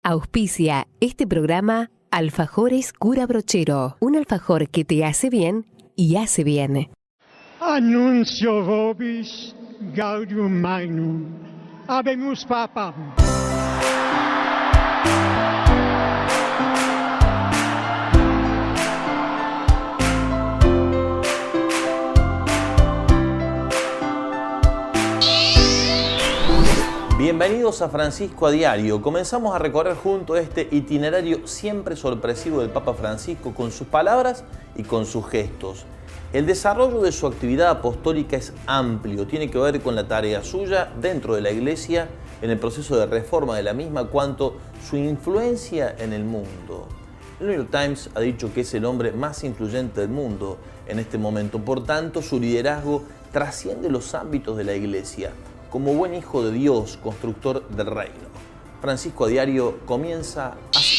Auspicia este programa Alfajores Cura Brochero, un alfajor que te hace bien y hace bien. Annuncio vobis gaudium magnum, habemus papam. Bienvenidos a Francisco a Diario. Comenzamos a recorrer junto este itinerario siempre sorpresivo del Papa Francisco con sus palabras y con sus gestos. El desarrollo de su actividad apostólica es amplio, tiene que ver con la tarea suya dentro de la Iglesia, en el proceso de reforma de la misma, cuanto su influencia en el mundo. El New York Times ha dicho que es el hombre más influyente del mundo en este momento, por tanto su liderazgo trasciende los ámbitos de la Iglesia. Como buen hijo de Dios, constructor del reino. Francisco a Diario comienza así.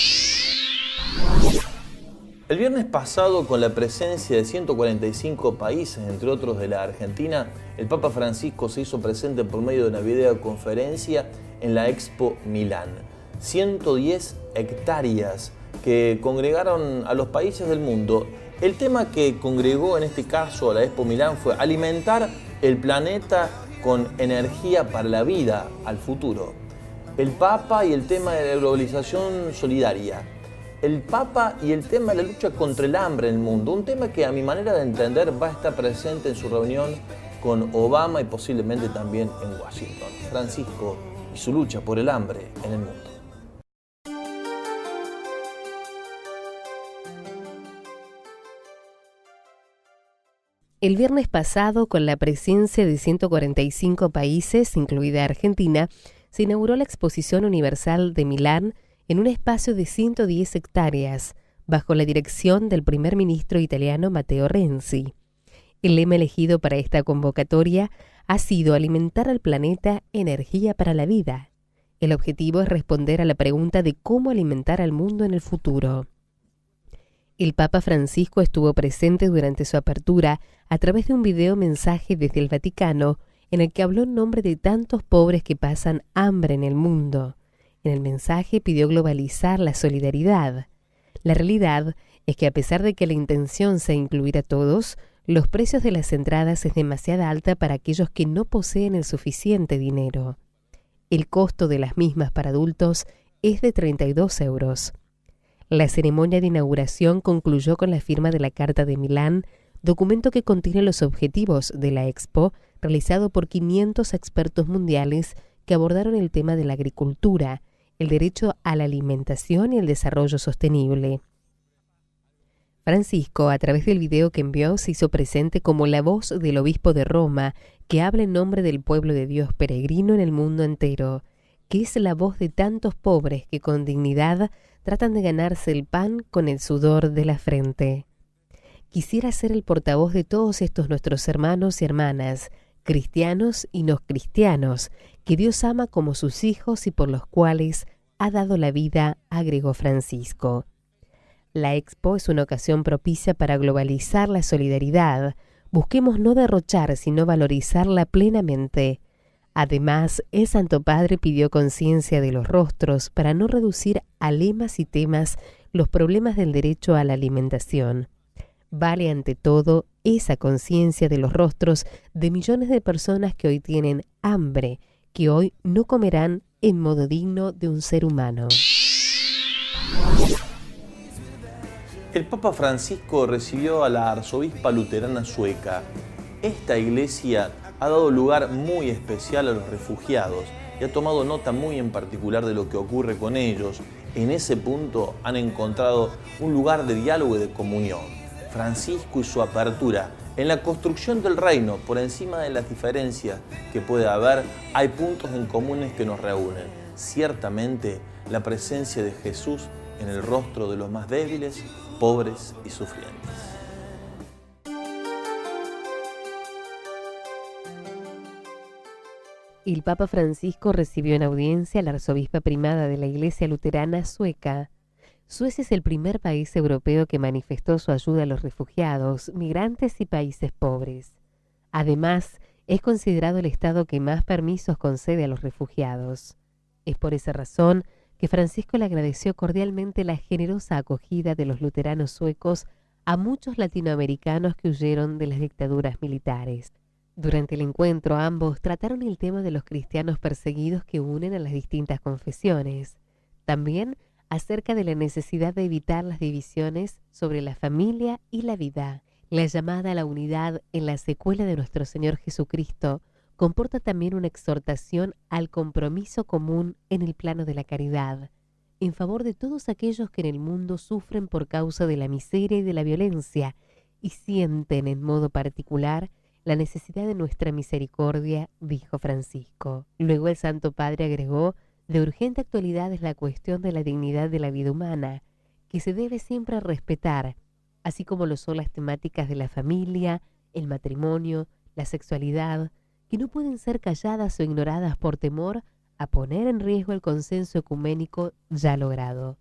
El viernes pasado, con la presencia de 145 países, entre otros de la Argentina, el Papa Francisco se hizo presente por medio de una videoconferencia en la Expo Milán. 110 hectáreas que congregaron a los países del mundo. El tema que congregó en este caso a la Expo Milán fue alimentar el planeta con energía para la vida al futuro. El Papa y el tema de la globalización solidaria. El Papa y el tema de la lucha contra el hambre en el mundo. Un tema que a mi manera de entender va a estar presente en su reunión con Obama y posiblemente también en Washington. Francisco y su lucha por el hambre en el mundo. El viernes pasado, con la presencia de 145 países, incluida Argentina, se inauguró la Exposición Universal de Milán en un espacio de 110 hectáreas, bajo la dirección del primer ministro italiano Matteo Renzi. El lema elegido para esta convocatoria ha sido alimentar al planeta energía para la vida. El objetivo es responder a la pregunta de cómo alimentar al mundo en el futuro. El Papa Francisco estuvo presente durante su apertura a través de un video mensaje desde el Vaticano en el que habló en nombre de tantos pobres que pasan hambre en el mundo. En el mensaje pidió globalizar la solidaridad. La realidad es que a pesar de que la intención sea incluir a todos, los precios de las entradas es demasiado alta para aquellos que no poseen el suficiente dinero. El costo de las mismas para adultos es de 32 euros. La ceremonia de inauguración concluyó con la firma de la Carta de Milán, documento que contiene los objetivos de la Expo, realizado por 500 expertos mundiales que abordaron el tema de la agricultura, el derecho a la alimentación y el desarrollo sostenible. Francisco, a través del video que envió, se hizo presente como la voz del obispo de Roma, que habla en nombre del pueblo de Dios peregrino en el mundo entero, que es la voz de tantos pobres que con dignidad tratan de ganarse el pan con el sudor de la frente. Quisiera ser el portavoz de todos estos nuestros hermanos y hermanas, cristianos y no cristianos, que Dios ama como sus hijos y por los cuales ha dado la vida, agregó Francisco. La Expo es una ocasión propicia para globalizar la solidaridad. Busquemos no derrochar, sino valorizarla plenamente. Además, el Santo Padre pidió conciencia de los rostros para no reducir a lemas y temas los problemas del derecho a la alimentación. Vale ante todo esa conciencia de los rostros de millones de personas que hoy tienen hambre, que hoy no comerán en modo digno de un ser humano. El Papa Francisco recibió a la arzobispa luterana sueca. Esta iglesia ha dado lugar muy especial a los refugiados y ha tomado nota muy en particular de lo que ocurre con ellos. En ese punto han encontrado un lugar de diálogo y de comunión. Francisco y su apertura en la construcción del reino, por encima de las diferencias que puede haber, hay puntos en comunes que nos reúnen. Ciertamente, la presencia de Jesús en el rostro de los más débiles, pobres y sufrientes. El Papa Francisco recibió en audiencia a la arzobispa primada de la Iglesia Luterana sueca. Suecia es el primer país europeo que manifestó su ayuda a los refugiados, migrantes y países pobres. Además, es considerado el Estado que más permisos concede a los refugiados. Es por esa razón que Francisco le agradeció cordialmente la generosa acogida de los luteranos suecos a muchos latinoamericanos que huyeron de las dictaduras militares. Durante el encuentro, ambos trataron el tema de los cristianos perseguidos que unen a las distintas confesiones. También acerca de la necesidad de evitar las divisiones sobre la familia y la vida. La llamada a la unidad en la secuela de nuestro Señor Jesucristo comporta también una exhortación al compromiso común en el plano de la caridad, en favor de todos aquellos que en el mundo sufren por causa de la miseria y de la violencia y sienten en modo particular la necesidad de nuestra misericordia, dijo Francisco. Luego el Santo Padre agregó: de urgente actualidad es la cuestión de la dignidad de la vida humana, que se debe siempre respetar, así como lo son las temáticas de la familia, el matrimonio, la sexualidad, que no pueden ser calladas o ignoradas por temor a poner en riesgo el consenso ecuménico ya logrado.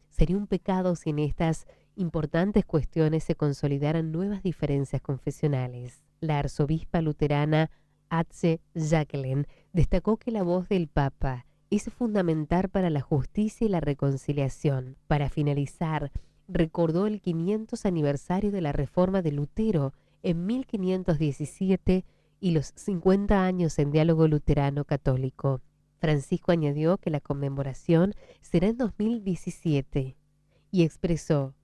Sería un pecado si en estas importantes cuestiones se consolidaran nuevas diferencias confesionales. La arzobispa luterana Atze Jacqueline destacó que la voz del Papa es fundamental para la justicia y la reconciliación. Para finalizar, recordó el 500 aniversario de la Reforma de Lutero en 1517 y los 50 años en diálogo luterano católico. Francisco añadió que la conmemoración será en 2017 y expresó: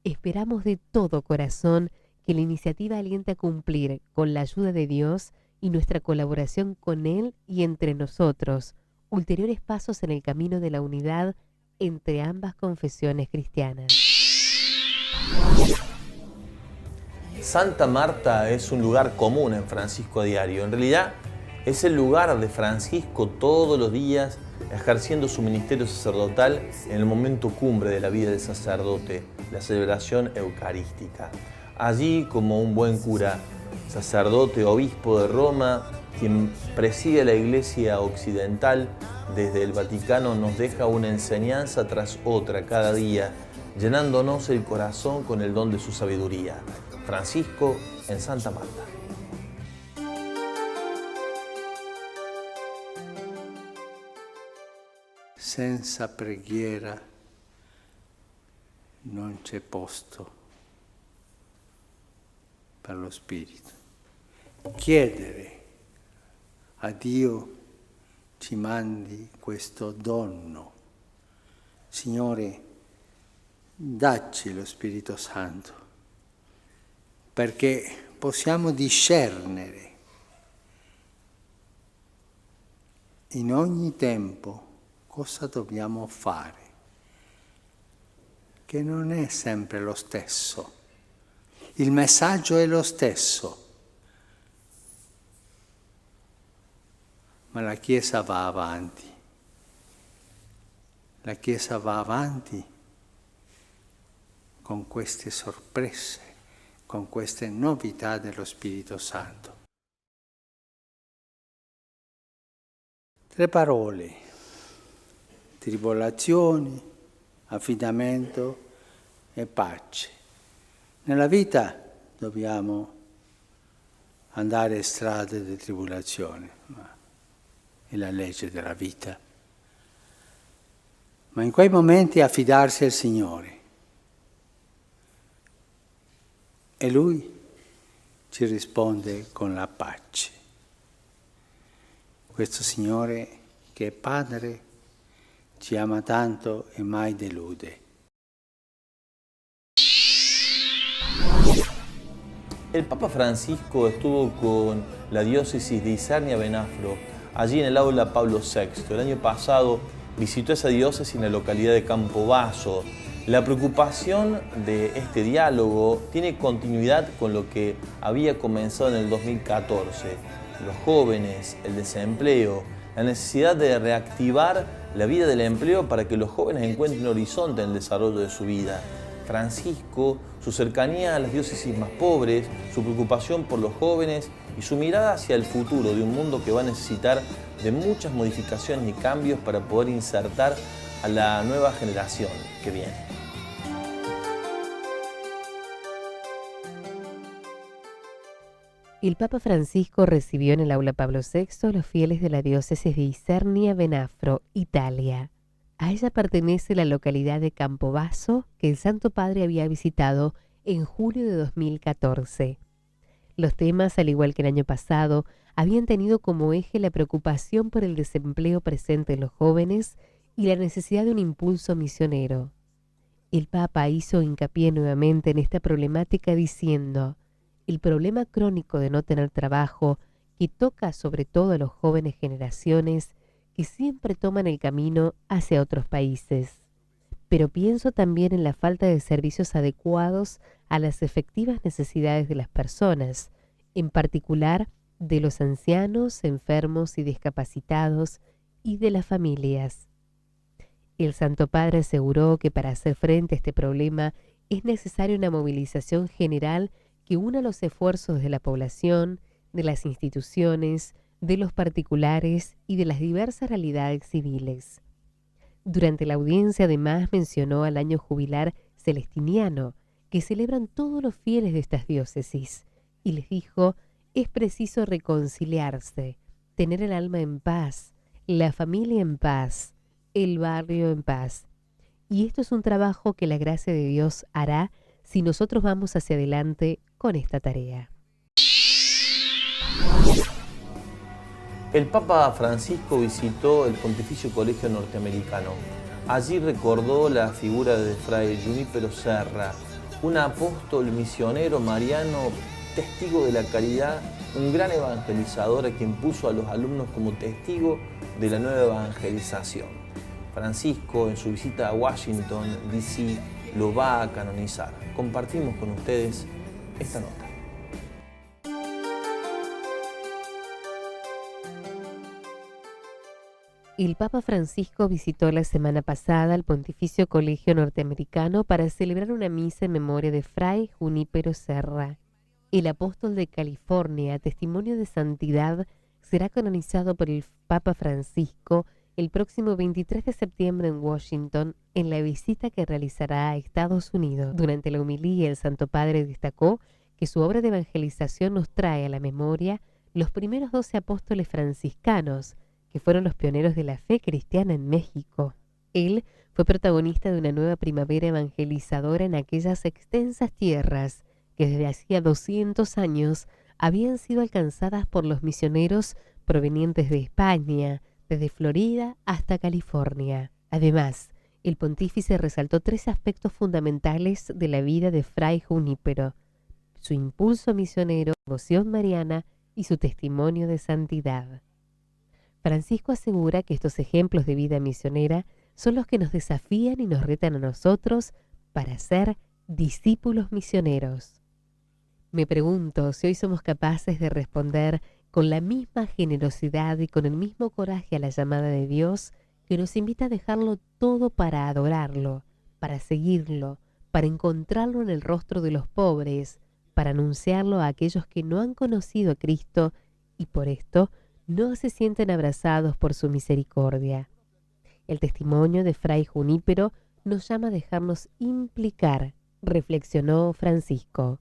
esperamos de todo corazón que la iniciativa aliente a cumplir, con la ayuda de Dios y nuestra colaboración con Él y entre nosotros, ulteriores pasos en el camino de la unidad entre ambas confesiones cristianas. Santa Marta es un lugar común en Francisco a Diario. En realidad es el lugar de Francisco todos los días, ejerciendo su ministerio sacerdotal en el momento cumbre de la vida del sacerdote, la celebración eucarística. Allí, como un buen cura, sacerdote, obispo de Roma, quien preside la Iglesia Occidental desde el Vaticano, nos deja una enseñanza tras otra cada día, llenándonos el corazón con el don de su sabiduría. Francisco en Santa Marta. Senza preghiera non c'è posto per lo Spirito. Chiedere a Dio ci mandi questo dono. Signore, dacci lo Spirito Santo, perché possiamo discernere in ogni tempo cosa dobbiamo fare, che non è sempre lo stesso. Il messaggio è lo stesso, ma la Chiesa va avanti. La Chiesa va avanti con queste sorprese, con queste novità dello Spirito Santo. 3 parole: tribolazioni, affidamento e pace. Nella vita dobbiamo andare strade di tribolazione, ma è la legge della vita. Ma in quei momenti affidarsi al Signore. E Lui ci risponde con la pace. Questo Signore, che è Padre, ci ama tanto e mai delude. El Papa Francisco estuvo con la diócesis de Isernia-Venafro, allí en el aula Pablo VI. El año pasado visitó esa diócesis en la localidad de Campobasso. La preocupación de este diálogo tiene continuidad con lo que había comenzado en el 2014. Los jóvenes, el desempleo, la necesidad de reactivar la vida del empleo para que los jóvenes encuentren un horizonte en el desarrollo de su vida. Francisco, su cercanía a las diócesis más pobres, su preocupación por los jóvenes y su mirada hacia el futuro de un mundo que va a necesitar de muchas modificaciones y cambios para poder insertar a la nueva generación que viene. El Papa Francisco recibió en el aula Pablo VI a los fieles de la diócesis de Isernia-Venafro, Italia. A ella pertenece la localidad de Campobasso, que el Santo Padre había visitado en julio de 2014. Los temas, al igual que el año pasado, habían tenido como eje la preocupación por el desempleo presente en los jóvenes y la necesidad de un impulso misionero. El Papa hizo hincapié nuevamente en esta problemática diciendo: el problema crónico de no tener trabajo, que toca sobre todo a las jóvenes generaciones que siempre toman el camino hacia otros países. Pero pienso también en la falta de servicios adecuados a las efectivas necesidades de las personas, en particular de los ancianos, enfermos y discapacitados, y de las familias. El Santo Padre aseguró que para hacer frente a este problema es necesaria una movilización general que una los esfuerzos de la población, de las instituciones, de los particulares y de las diversas realidades civiles. Durante la audiencia además mencionó al año jubilar celestiniano, que celebran todos los fieles de estas diócesis, y les dijo: es preciso reconciliarse, tener el alma en paz, la familia en paz, el barrio en paz. Y esto es un trabajo que la gracia de Dios hará si nosotros vamos hacia adelante con esta tarea. El Papa Francisco visitó el Pontificio Colegio Norteamericano. Allí recordó la figura de Fray Junípero Serra, un apóstol misionero mariano, testigo de la caridad, un gran evangelizador a quien puso a los alumnos como testigo de la nueva evangelización. Francisco, en su visita a Washington, D.C., lo va a canonizar. Compartimos con ustedes esta nota. El Papa Francisco visitó la semana pasada el Pontificio Colegio Norteamericano para celebrar una misa en memoria de Fray Junípero Serra. El apóstol de California, testimonio de santidad, será canonizado por el Papa Francisco el próximo 23 de septiembre en Washington, en la visita que realizará a Estados Unidos. Durante la homilía, el Santo Padre destacó que su obra de evangelización nos trae a la memoria los primeros 12 apóstoles franciscanos, que fueron los pioneros de la fe cristiana en México. Él fue protagonista de una nueva primavera evangelizadora en aquellas extensas tierras que desde hacía 200 años habían sido alcanzadas por los misioneros provenientes de España, desde Florida hasta California. Además, el pontífice resaltó 3 aspectos fundamentales de la vida de Fray Junípero: su impulso misionero, devoción mariana y su testimonio de santidad. Francisco asegura que estos ejemplos de vida misionera son los que nos desafían y nos retan a nosotros para ser discípulos misioneros. Me pregunto si hoy somos capaces de responder con la misma generosidad y con el mismo coraje a la llamada de Dios, que nos invita a dejarlo todo para adorarlo, para seguirlo, para encontrarlo en el rostro de los pobres, para anunciarlo a aquellos que no han conocido a Cristo y por esto no se sienten abrazados por su misericordia. El testimonio de Fray Junípero nos llama a dejarnos implicar, reflexionó Francisco.